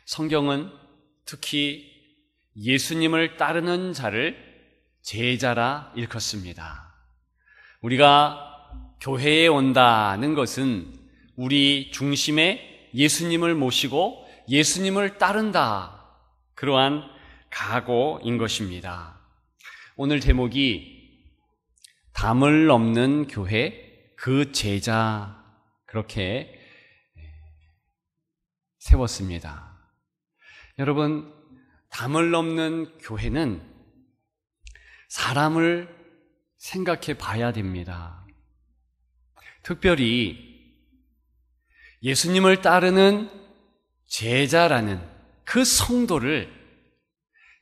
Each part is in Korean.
성경은 특히 예수님을 따르는 자를 제자라 일컫습니다. 우리가 교회에 온다는 것은 우리 중심에 예수님을 모시고 예수님을 따른다, 그러한 각오인 것입니다. 오늘 제목이 담을 넘는 교회 그 제자, 그렇게 세웠습니다. 여러분, 담을 넘는 교회는 사람을 생각해 봐야 됩니다. 특별히 예수님을 따르는 제자라는 그 성도를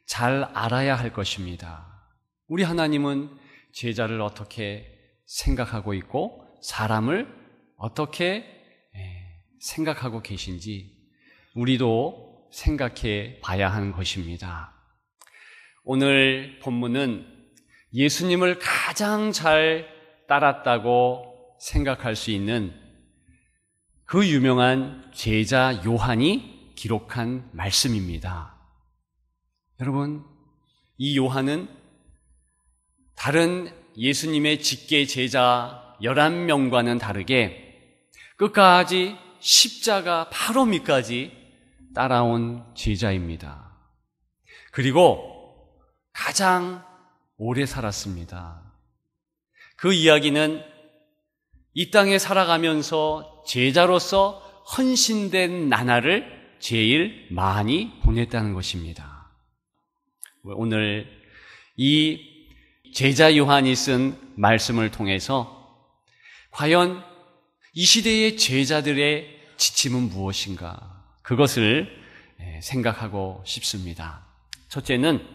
잘 알아야 할 것입니다. 우리 하나님은 제자를 어떻게 생각하고 있고 사람을 어떻게 생각하고 계신지 우리도 생각해 봐야 하는 것입니다. 오늘 본문은 예수님을 가장 잘 따랐다고 생각할 수 있는 그 유명한 제자 요한이 기록한 말씀입니다. 여러분, 이 요한은 다른 예수님의 직계 제자 11명과는 다르게 끝까지 십자가 바로 밑까지 따라온 제자입니다. 그리고 가장 오래 살았습니다. 그 이야기는 이 땅에 살아가면서 제자로서 헌신된 나날을 제일 많이 보냈다는 것입니다. 오늘 이 제자 요한이 쓴 말씀을 통해서 과연 이 시대의 제자들의 지침은 무엇인가, 그것을 생각하고 싶습니다. 첫째는,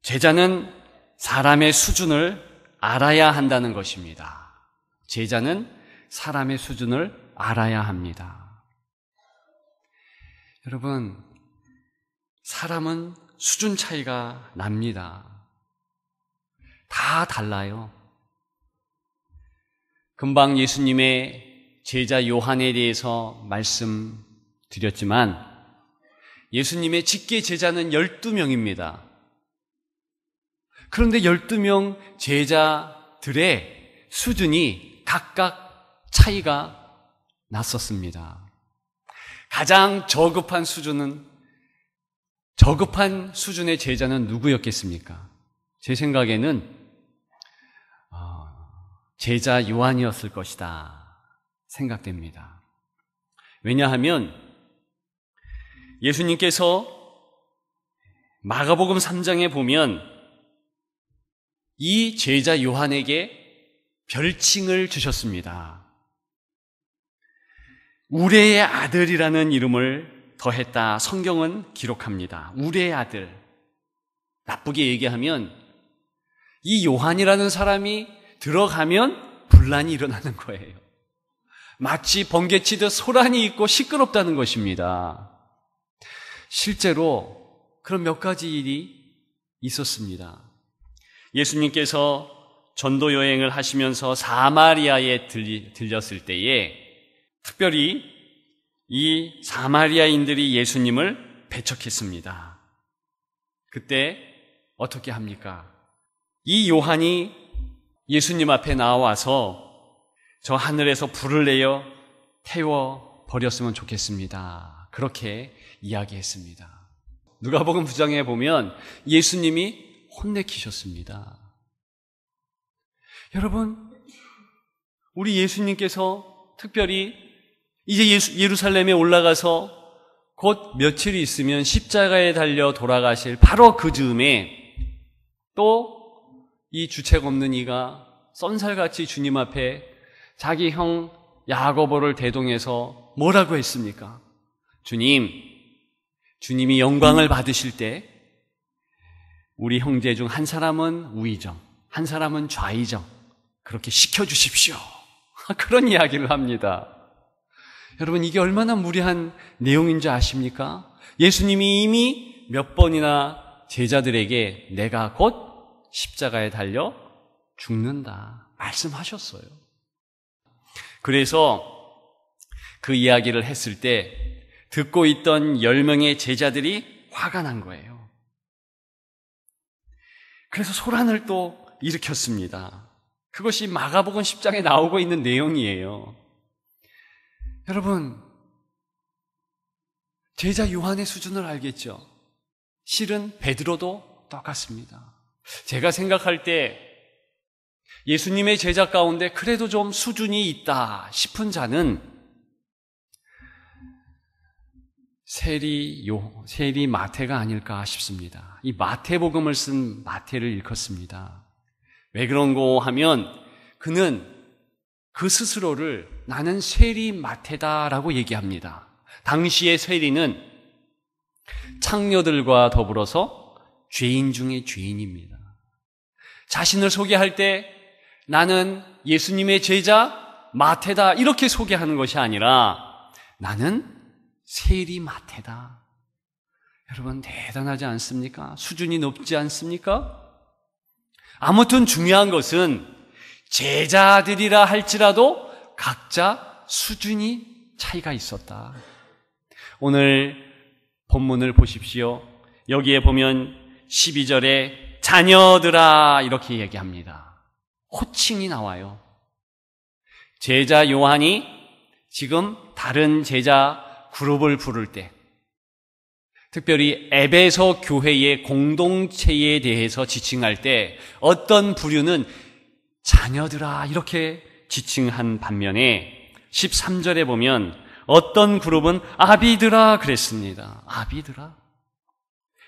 제자는 사람의 수준을 알아야 한다는 것입니다. 제자는 사람의 수준을 알아야 합니다. 여러분, 사람은 수준 차이가 납니다. 다 달라요. 금방 예수님의 제자 요한에 대해서 말씀드렸지만 예수님의 직계 제자는 12명입니다. 그런데 12명 제자들의 수준이 각각 차이가 났었습니다. 가장 저급한 수준의 제자는 누구였겠습니까? 제 생각에는 제자 요한이었을 것이다 생각됩니다. 왜냐하면 예수님께서 마가복음 3장에 보면 이 제자 요한에게 별칭을 주셨습니다. 우레의 아들이라는 이름을 더했다, 성경은 기록합니다. 우레의 아들. 나쁘게 얘기하면 이 요한이라는 사람이 들어가면 분란이 일어나는 거예요. 마치 번개치듯 소란이 있고 시끄럽다는 것입니다. 실제로 그런 몇 가지 일이 있었습니다. 예수님께서 전도 여행을 하시면서 사마리아에 들렸을 때에 특별히 이 사마리아인들이 예수님을 배척했습니다. 그때 어떻게 합니까? 이 요한이 예수님 앞에 나와서 저 하늘에서 불을 내어 태워 버렸으면 좋겠습니다, 그렇게 이야기했습니다. 누가복음 9장에 보면 예수님이 혼내키셨습니다. 여러분, 우리 예수님께서 특별히 이제 예루살렘에 올라가서 곧 며칠이 있으면 십자가에 달려 돌아가실 바로 그 즈음에 또 이 주책 없는 이가 쏜살같이 주님 앞에 자기 형 야고보를 대동해서 뭐라고 했습니까? 주님이 영광을 받으실 때 우리 형제 중 한 사람은 우의정, 한 사람은 좌의정, 그렇게 시켜주십시오. 그런 이야기를 합니다. 여러분, 이게 얼마나 무례한 내용인지 아십니까? 예수님이 이미 몇 번이나 제자들에게 내가 곧 십자가에 달려 죽는다 말씀하셨어요. 그래서 그 이야기를 했을 때 듣고 있던 10명의 제자들이 화가 난 거예요. 그래서 소란을 또 일으켰습니다. 그것이 마가복음 10장에 나오고 있는 내용이에요. 여러분, 제자 요한의 수준을 알겠죠? 실은 베드로도 똑같습니다. 제가 생각할 때 예수님의 제자 가운데 그래도 좀 수준이 있다 싶은 자는 세리 마태가 아닐까 싶습니다. 이 마태복음을 쓴 마태를 일컫습니다. 왜 그런고 하면 그는 그 스스로를 나는 세리 마태다라고 얘기합니다. 당시의 세리는 창녀들과 더불어서 죄인 중에 죄인입니다. 자신을 소개할 때 나는 예수님의 제자 마태다 이렇게 소개하는 것이 아니라 나는 세리 마태다. 여러분 대단하지 않습니까? 수준이 높지 않습니까? 아무튼 중요한 것은 제자들이라 할지라도 각자 수준이 차이가 있었다. 오늘 본문을 보십시오. 여기에 보면 12절에 자녀들아 이렇게 얘기합니다. 호칭이 나와요. 제자 요한이 지금 다른 제자 그룹을 부를 때, 특별히 에베소 교회의 공동체에 대해서 지칭할 때 어떤 부류는 자녀들아 이렇게 지칭한 반면에 13절에 보면 어떤 그룹은 아비들아 그랬습니다. 아비들아.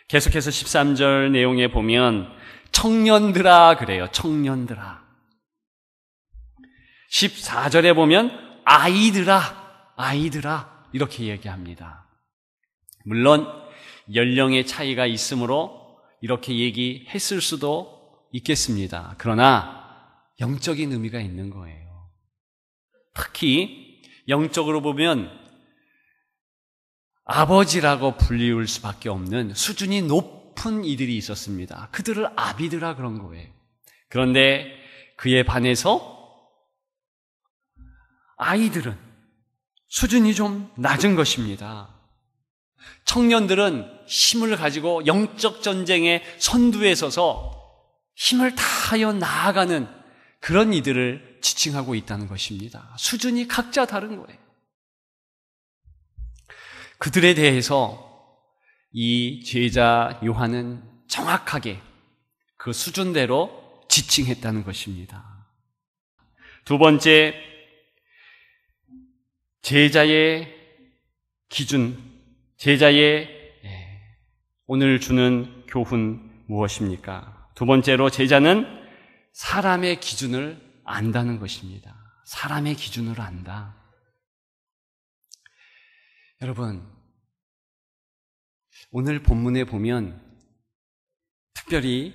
계속해서 13절 내용에 보면 청년들아 그래요. 청년들아. 14절에 보면 아이들아 이렇게 얘기합니다. 물론 연령의 차이가 있으므로 이렇게 얘기했을 수도 있겠습니다. 그러나 영적인 의미가 있는 거예요. 특히 영적으로 보면 아버지라고 불리울 수밖에 없는 수준이 높은 이들이 있었습니다. 그들을 아비들아 그런 거예요. 그런데 그에 반해서 아이들은 수준이 좀 낮은 것입니다. 청년들은 힘을 가지고 영적 전쟁의 선두에 서서 힘을 다하여 나아가는 그런 이들을 지칭하고 있다는 것입니다. 수준이 각자 다른 거예요. 그들에 대해서 이 제자 요한은 정확하게 그 수준대로 지칭했다는 것입니다. 두 번째, 제자의 기준, 제자의 오늘 주는 교훈 무엇입니까? 두 번째로 제자는 사람의 기준을 안다는 것입니다. 사람의 기준을 안다. 여러분, 오늘 본문에 보면 특별히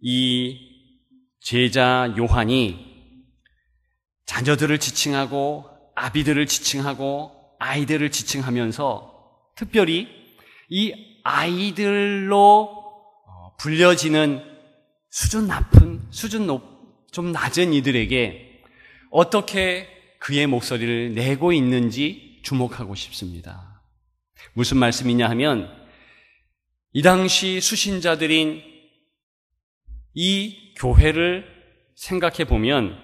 이 제자 요한이 자녀들을 지칭하고 아비들을 지칭하고 아이들을 지칭하면서 특별히 이 아이들로 불려지는 좀 낮은 이들에게 어떻게 그의 목소리를 내고 있는지 주목하고 싶습니다. 무슨 말씀이냐 하면 이 당시 수신자들인 이 교회를 생각해 보면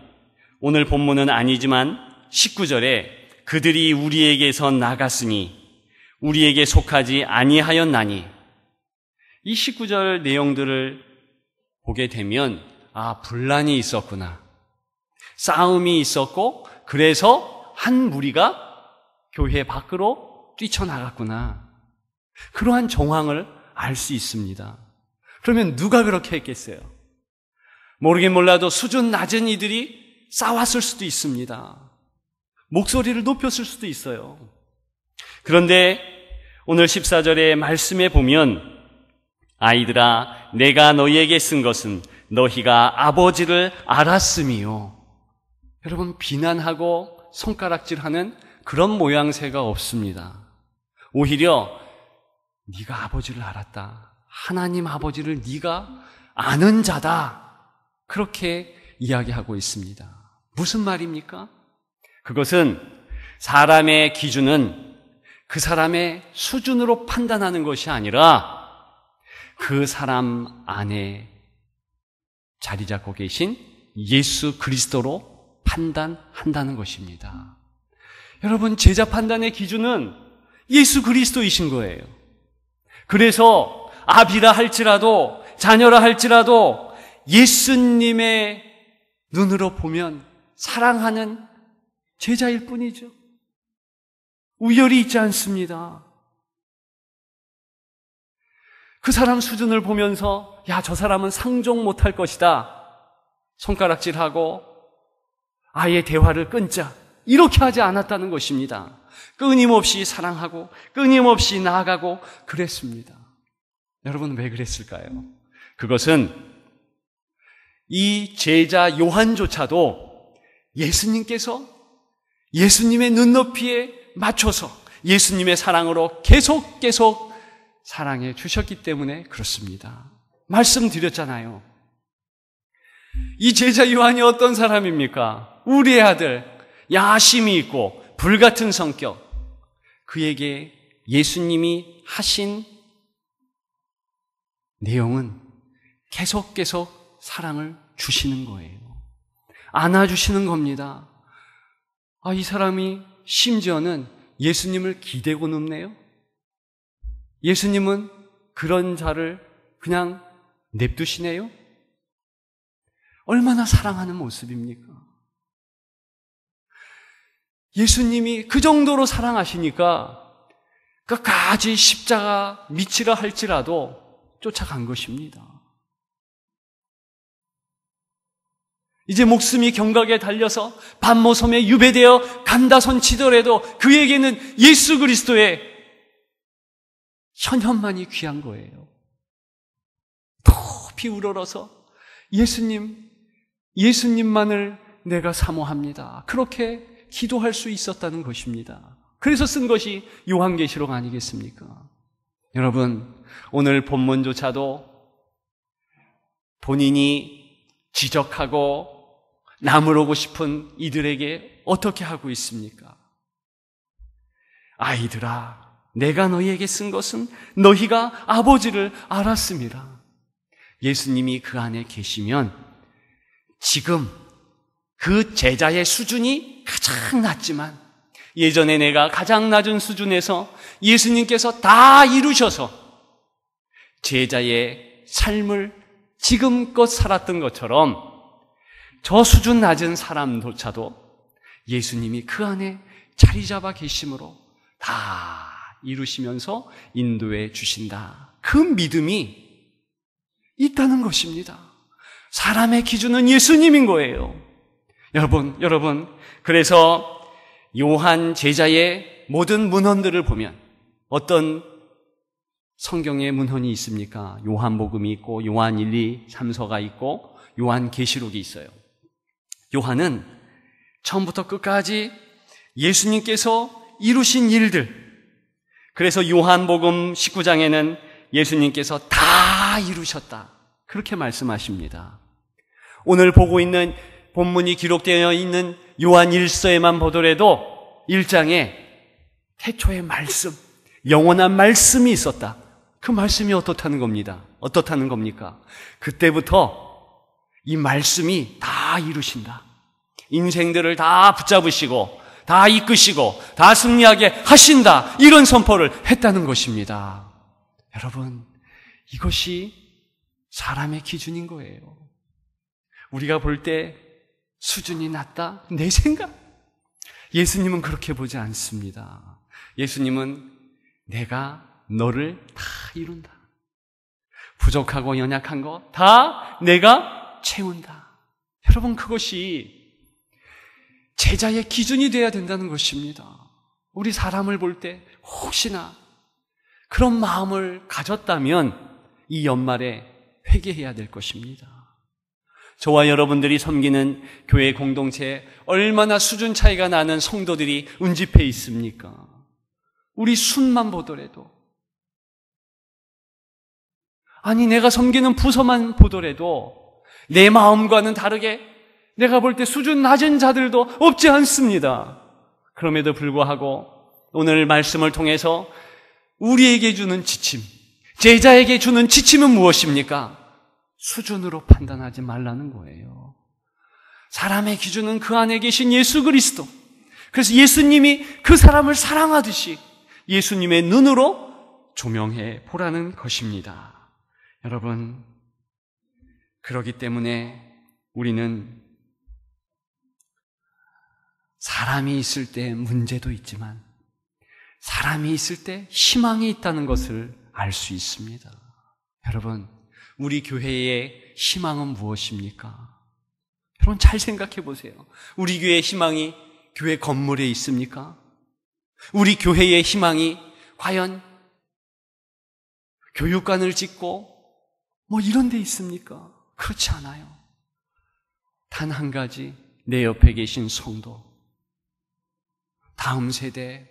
오늘 본문은 아니지만 19절에 그들이 우리에게서 나갔으니 우리에게 속하지 아니하였나니 이 19절 내용들을 보게 되면 분란이 있었구나. 싸움이 있었고 그래서 한 무리가 교회 밖으로 뛰쳐나갔구나. 그러한 정황을 알 수 있습니다. 그러면 누가 그렇게 했겠어요? 모르긴 몰라도 수준 낮은 이들이 싸웠을 수도 있습니다. 목소리를 높였을 수도 있어요. 그런데 오늘 14절의 말씀에 보면 아이들아 내가 너희에게 쓴 것은 너희가 아버지를 알았음이요. 여러분 비난하고 손가락질하는 그런 모양새가 없습니다. 오히려 네가 아버지를 알았다. 하나님 아버지를 네가 아는 자다. 그렇게 이야기하고 있습니다. 무슨 말입니까? 그것은 사람의 기준은 그 사람의 수준으로 판단하는 것이 아니라 그 사람 안에 자리 잡고 계신 예수 그리스도로 판단한다는 것입니다. 여러분, 제자 판단의 기준은 예수 그리스도이신 거예요. 그래서 아비라 할지라도 자녀라 할지라도 예수님의 눈으로 보면 사랑하는 제자일 뿐이죠. 우열이 있지 않습니다. 그 사람 수준을 보면서 야, 저 사람은 상종 못할 것이다, 손가락질하고 아예 대화를 끊자, 이렇게 하지 않았다는 것입니다. 끊임없이 사랑하고 끊임없이 나아가고 그랬습니다. 여러분, 왜 그랬을까요? 그것은 이 제자 요한조차도 예수님께서 예수님의 눈높이에 맞춰서 예수님의 사랑으로 계속 사랑해 주셨기 때문에 그렇습니다. 말씀드렸잖아요. 이 제자 요한이 어떤 사람입니까? 우리의 아들, 야심이 있고 불같은 성격. 그에게 예수님이 하신 내용은 계속 사랑을 주시는 거예요. 안아주시는 겁니다. 아, 이 사람이 심지어는 예수님을 기대고 눕네요. 예수님은 그런 자를 그냥 냅두시네요. 얼마나 사랑하는 모습입니까? 예수님이 그 정도로 사랑하시니까 끝까지 십자가 미치라 할지라도 쫓아간 것입니다. 이제 목숨이 경각에 달려서 반모섬에 유배되어 간다손 치더라도 그에게는 예수 그리스도의 현현만이 귀한 거예요. 높이 우러러서 예수님만을 내가 사모합니다, 그렇게 기도할 수 있었다는 것입니다. 그래서 쓴 것이 요한계시록 아니겠습니까? 여러분, 오늘 본문조차도 본인이 지적하고 나무르고 싶은 이들에게 어떻게 하고 있습니까? 아이들아, 내가 너희에게 쓴 것은 너희가 아버지를 알았습니다. 예수님이 그 안에 계시면 지금 그 제자의 수준이 가장 낮지만 예전에 내가 가장 낮은 수준에서 예수님께서 다 이루셔서 제자의 삶을 지금껏 살았던 것처럼 저 수준 낮은 사람조차도 예수님이 그 안에 자리 잡아 계심으로 다 이루시면서 인도해 주신다, 그 믿음이 있다는 것입니다. 사람의 기준은 예수님인 거예요. 여러분, 그래서 요한 제자의 모든 문헌들을 보면 어떤 성경의 문헌이 있습니까? 요한복음이 있고 요한 1, 2, 3서가 있고 요한계시록이 있어요. 요한은 처음부터 끝까지 예수님께서 이루신 일들, 그래서 요한복음 19장에는 예수님께서 다 이루셨다, 그렇게 말씀하십니다. 오늘 보고 있는 본문이 기록되어 있는 요한 1서에만 보더라도 1장에 태초의 말씀, 영원한 말씀이 있었다. 그 말씀이 어떻다는 겁니까? 그때부터 이 말씀이 다 이루신다. 인생들을 다 붙잡으시고 다 이끄시고 다 승리하게 하신다, 이런 선포를 했다는 것입니다. 여러분, 이것이 사람의 기준인 거예요. 우리가 볼 때 수준이 낮다, 내 생각. 예수님은 그렇게 보지 않습니다. 예수님은 내가 너를 다 이룬다. 부족하고 연약한 거 다 내가 채운다. 여러분, 그것이 제자의 기준이 되어야 된다는 것입니다. 우리 사람을 볼 때 혹시나 그런 마음을 가졌다면 이 연말에 회개해야 될 것입니다. 저와 여러분들이 섬기는 교회 공동체에 얼마나 수준 차이가 나는 성도들이 운집해 있습니까? 우리 순만 보더라도, 아니 내가 섬기는 부서만 보더라도 내 마음과는 다르게 내가 볼 때 수준 낮은 자들도 없지 않습니다. 그럼에도 불구하고 오늘 말씀을 통해서 우리에게 주는 지침, 제자에게 주는 지침은 무엇입니까? 수준으로 판단하지 말라는 거예요. 사람의 기준은 그 안에 계신 예수 그리스도. 그래서 예수님이 그 사람을 사랑하듯이 예수님의 눈으로 조명해 보라는 것입니다. 여러분, 그렇기 때문에 우리는 사람이 있을 때 문제도 있지만 사람이 있을 때 희망이 있다는 것을 알 수 있습니다. 여러분, 우리 교회의 희망은 무엇입니까? 여러분 잘 생각해 보세요. 우리 교회의 희망이 교회 건물에 있습니까? 우리 교회의 희망이 과연 교육관을 짓고 뭐 이런 데 있습니까? 그렇지 않아요. 단 한 가지, 내 옆에 계신 성도, 다음 세대,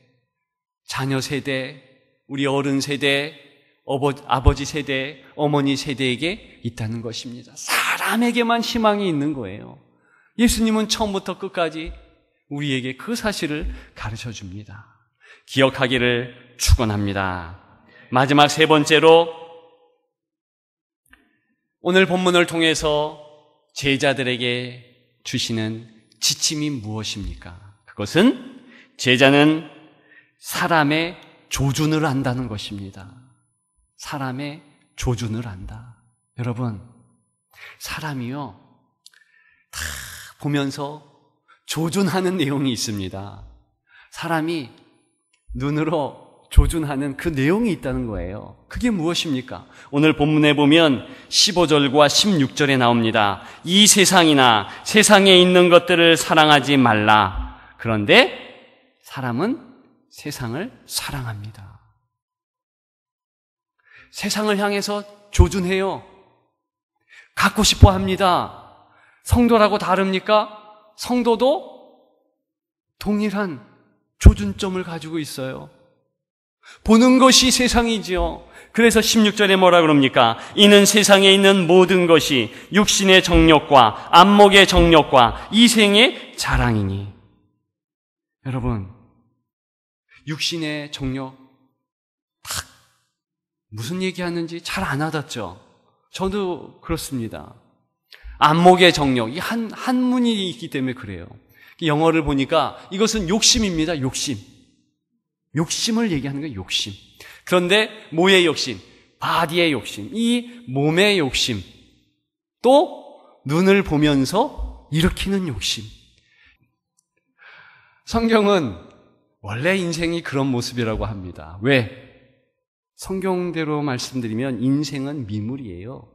자녀 세대, 우리 어른 세대, 아버지 세대, 어머니 세대에게 있다는 것입니다. 사람에게만 희망이 있는 거예요. 예수님은 처음부터 끝까지 우리에게 그 사실을 가르쳐 줍니다. 기억하기를 축원합니다. 마지막 세 번째로 오늘 본문을 통해서 제자들에게 주시는 지침이 무엇입니까? 그것은 제자는 사람의 조준을 안다는 것입니다. 사람의 조준을 안다. 여러분, 사람이요, 다 보면서 조준하는 내용이 있습니다. 사람이 눈으로 조준하는 그 내용이 있다는 거예요. 그게 무엇입니까? 오늘 본문에 보면 15절과 16절에 나옵니다. 이 세상이나 세상에 있는 것들을 사랑하지 말라. 그런데 사람은 세상을 사랑합니다. 세상을 향해서 조준해요. 갖고 싶어 합니다. 성도라고 다릅니까? 성도도 동일한 조준점을 가지고 있어요. 보는 것이 세상이지요. 그래서 16절에 뭐라 그럽니까? 이는 세상에 있는 모든 것이 육신의 정욕과 안목의 정욕과 이생의 자랑이니. 여러분, 육신의 정욕 딱 무슨 얘기하는지 잘 안 와닿죠? 저도 그렇습니다. 안목의 정욕, 이 한문이 있기 때문에 그래요. 영어를 보니까 이것은 욕심입니다. 욕심을 얘기하는 거예요. 욕심. 그런데 뭐의 욕심? 바디의 욕심, 이 몸의 욕심, 또 눈을 보면서 일으키는 욕심. 성경은 원래 인생이 그런 모습이라고 합니다. 왜? 성경대로 말씀드리면 인생은 미물이에요.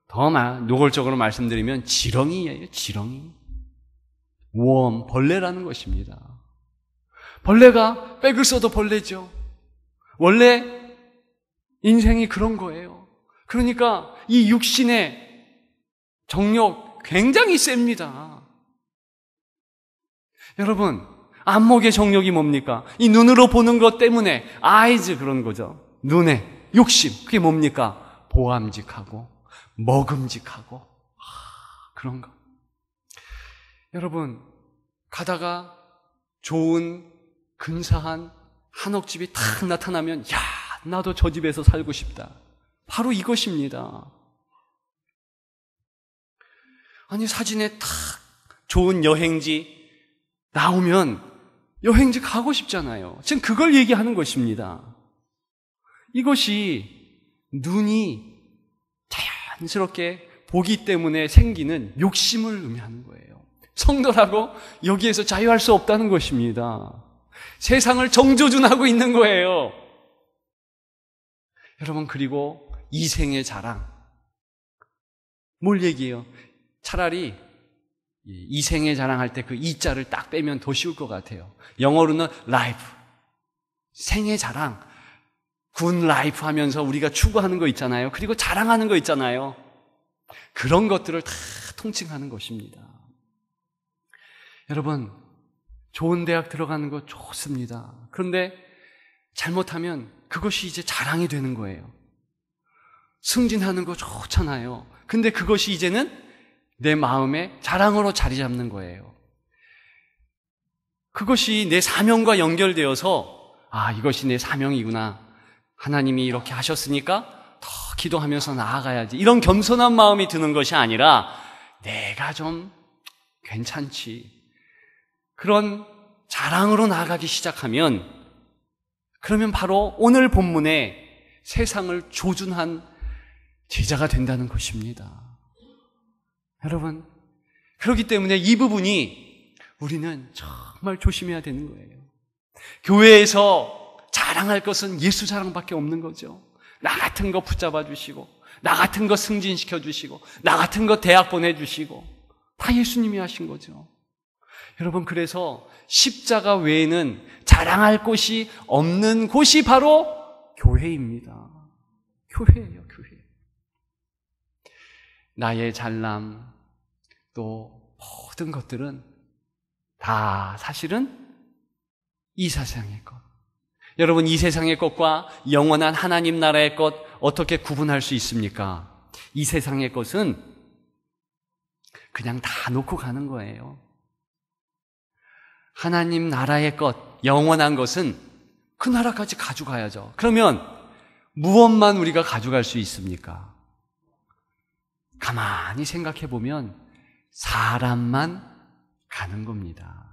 더 노골적으로 말씀드리면 지렁이에요. 지렁이. 웜, 벌레라는 것입니다. 벌레가 백을 써도 벌레죠. 원래 인생이 그런 거예요. 그러니까 이 육신의 정욕 굉장히 셉니다. 여러분, 안목의 정욕이 뭡니까? 이 눈으로 보는 것 때문에 아이즈 그런 거죠. 눈에 욕심, 그게 뭡니까? 보암직하고 먹음직하고 그런 거. 여러분, 가다가 좋은 근사한 한옥집이 탁 나타나면 야, 나도 저 집에서 살고 싶다. 바로 이것입니다. 아니, 사진에 탁 좋은 여행지 나오면 여행지 가고 싶잖아요. 지금 그걸 얘기하는 것입니다. 이것이 눈이 자연스럽게 보기 때문에 생기는 욕심을 의미하는 거예요. 성도라고 여기에서 자유할 수 없다는 것입니다. 세상을 정조준하고 있는 거예요. 여러분, 그리고 이생의 자랑. 뭘 얘기해요? 차라리 이생의 자랑할 때 그 이자를 딱 빼면 더 쉬울 것 같아요. 영어로는 라이프, 생의 자랑, 군 라이프 하면서 우리가 추구하는 거 있잖아요. 그리고 자랑하는 거 있잖아요. 그런 것들을 다 통칭하는 것입니다. 여러분, 좋은 대학 들어가는 거 좋습니다. 그런데 잘못하면 그것이 이제 자랑이 되는 거예요. 승진하는 거 좋잖아요. 근데 그것이 이제는 내 마음의 자랑으로 자리 잡는 거예요. 그것이 내 사명과 연결되어서 이것이 내 사명이구나. 하나님이 이렇게 하셨으니까 더 기도하면서 나아가야지. 이런 겸손한 마음이 드는 것이 아니라 내가 좀 괜찮지. 그런 자랑으로 나아가기 시작하면 그러면 바로 오늘 본문에 세상을 조준한 제자가 된다는 것입니다. 여러분, 그렇기 때문에 이 부분이 우리는 정말 조심해야 되는 거예요. 교회에서 자랑할 것은 예수 자랑밖에 없는 거죠. 나 같은 거 붙잡아 주시고, 나 같은 거 승진시켜 주시고, 나 같은 거 대학 보내주시고, 다 예수님이 하신 거죠. 여러분, 그래서 십자가 외에는 자랑할 곳이 없는 곳이 바로 교회입니다. 교회예요, 교회. 나의 잘남, 또 모든 것들은 다 사실은 이 세상의 것. 여러분, 이 세상의 것과 영원한 하나님 나라의 것 어떻게 구분할 수 있습니까? 이 세상의 것은 그냥 다 놓고 가는 거예요. 하나님 나라의 것, 영원한 것은 그 나라까지 가져가야죠. 그러면 무엇만 우리가 가져갈 수 있습니까? 가만히 생각해 보면 사람만 가는 겁니다.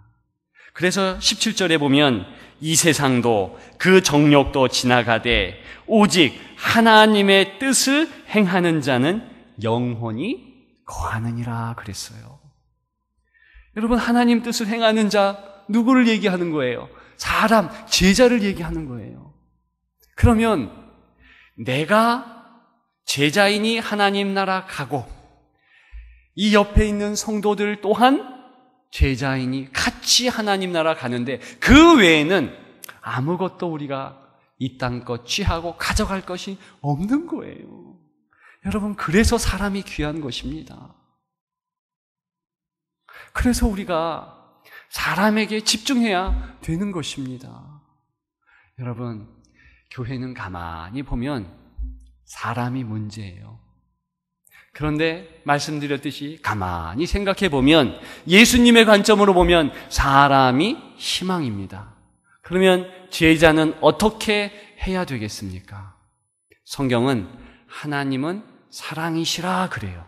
그래서 17절에 보면 이 세상도 그 정욕도 지나가되 오직 하나님의 뜻을 행하는 자는 영원히 거하느니라 그랬어요. 여러분, 하나님 뜻을 행하는 자 누구를 얘기하는 거예요? 사람, 제자를 얘기하는 거예요. 그러면 내가 제자이니 하나님 나라 가고 이 옆에 있는 성도들 또한 제자이니 같이 하나님 나라 가는데 그 외에는 아무것도 우리가 이 땅 것 취하고 가져갈 것이 없는 거예요. 여러분, 그래서 사람이 귀한 것입니다. 그래서 우리가 사람에게 집중해야 되는 것입니다. 여러분, 교회는 가만히 보면 사람이 문제예요. 그런데 말씀드렸듯이 가만히 생각해 보면 예수님의 관점으로 보면 사람이 희망입니다. 그러면 제자는 어떻게 해야 되겠습니까? 성경은 하나님은 사랑이시라 그래요.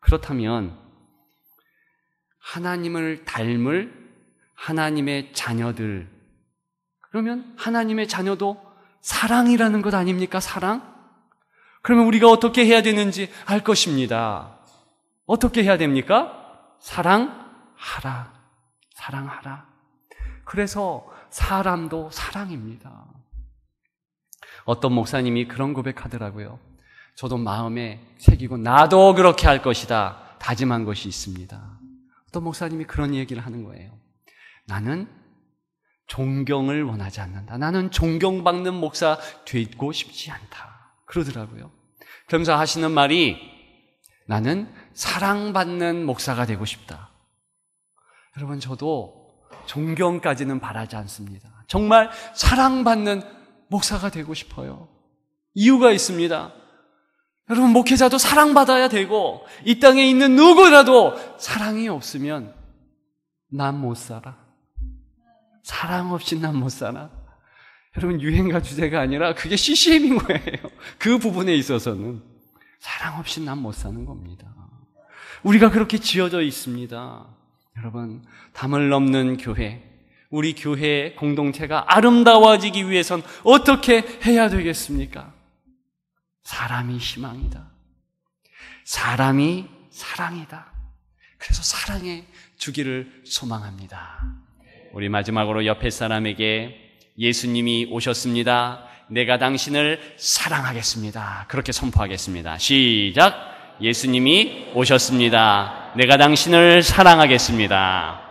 그렇다면 하나님을 닮을 하나님의 자녀들, 그러면 하나님의 자녀도 사랑이라는 것 아닙니까? 사랑? 그러면 우리가 어떻게 해야 되는지 알 것입니다. 어떻게 해야 됩니까? 사랑하라. 사랑하라. 그래서 사람도 사랑입니다. 어떤 목사님이 그런 고백하더라고요. 저도 마음에 새기고 나도 그렇게 할 것이다 다짐한 것이 있습니다. 어떤 목사님이 그런 얘기를 하는 거예요. 나는 존경을 원하지 않는다. 나는 존경받는 목사 되고 싶지 않다. 그러더라고요. 그러면서 하시는 말이 나는 사랑받는 목사가 되고 싶다. 여러분, 저도 존경까지는 바라지 않습니다. 정말 사랑받는 목사가 되고 싶어요. 이유가 있습니다. 여러분, 목회자도 사랑받아야 되고 이 땅에 있는 누구라도 사랑이 없으면 난 못 살아. 사랑 없이 난 못 살아. 여러분, 유행가 주제가 아니라 그게 CCM인 거예요. 그 부분에 있어서는 사랑 없이 난 못 사는 겁니다. 우리가 그렇게 지어져 있습니다. 여러분, 담을 넘는 교회, 우리 교회 공동체가 아름다워지기 위해선 어떻게 해야 되겠습니까? 사람이 희망이다. 사람이 사랑이다. 그래서 사랑해 주기를 소망합니다. 우리 마지막으로 옆에 사람에게 예수님이 오셨습니다. 내가 당신을 사랑하겠습니다. 그렇게 선포하겠습니다. 시작! 예수님이 오셨습니다. 내가 당신을 사랑하겠습니다.